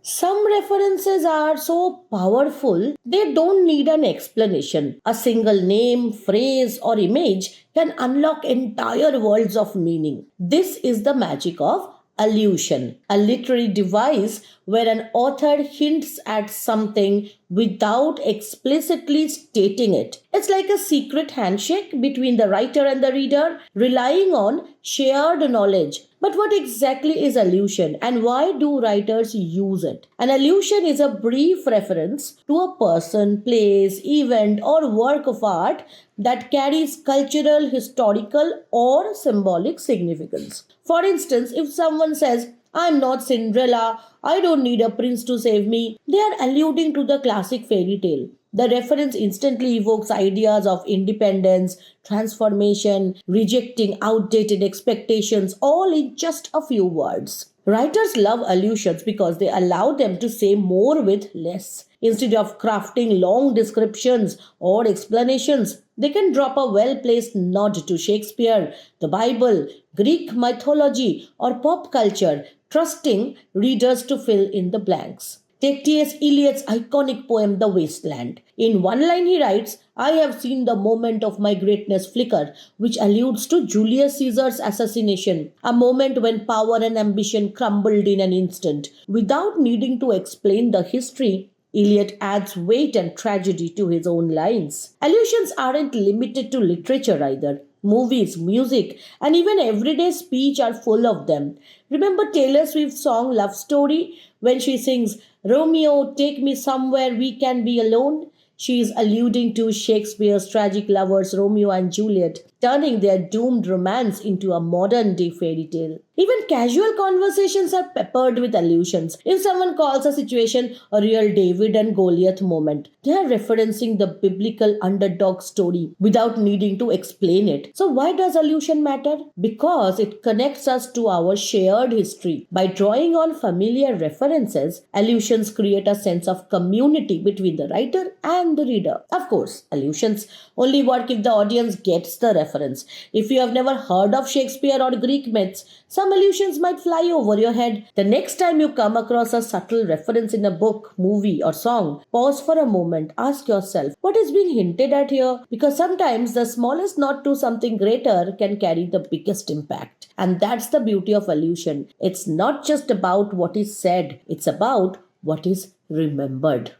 Some references are so powerful, they don't need an explanation. A single name, phrase, or image can unlock entire worlds of meaning. This is the magic of allusion, a literary device where an author hints at something without explicitly stating it. It's like a secret handshake between the writer and the reader, relying on shared knowledge. But what exactly is allusion and why do writers use it? An allusion is a brief reference to a person, place, event, or work of art that carries cultural, historical, or symbolic significance. For instance, if someone says, I'm not Cinderella, I don't need a prince to save me, they are alluding to the classic fairy tale. The reference instantly evokes ideas of independence, transformation, rejecting outdated expectations, all in just a few words. Writers love allusions because they allow them to say more with less. Instead of crafting long descriptions or explanations, they can drop a well placed nod to Shakespeare, the Bible, Greek mythology, or pop culture, trusting readers to fill in the blanks. Take T.S. Eliot's iconic poem The Wasteland. In one line, he writes, I have seen the moment of my greatness flicker, which alludes to Julius Caesar's assassination, a moment when power and ambition crumbled in an instant. Without needing to explain the history, Eliot adds weight and tragedy to his own lines. Allusions aren't limited to literature either. Movies, music, and even everyday speech are full of them. Remember Taylor Swift's song Love Story when she sings, Romeo, take me somewhere we can be alone? She is alluding to Shakespeare's tragic lovers Romeo and Juliet, turning their doomed romance into a modern day fairy tale. Even casual conversations are peppered with allusions. If someone calls a situation a real David and Goliath moment, they are referencing the biblical underdog story without needing to explain it. So, why does allusion matter? Because it connects us to our shared history. By drawing on familiar references, allusions create a sense of community between the writer and the reader. Of course, allusions only work if the audience gets the reference. If you have never heard of Shakespeare or Greek myths, some allusions might fly over your head. The next time you come across a subtle reference in a book, movie, or song, pause for a moment, ask yourself, what is being hinted at here? Because sometimes the smallest nod to something greater can carry the biggest impact. And that's the beauty of allusion. It's not just about what is said, it's about what is remembered.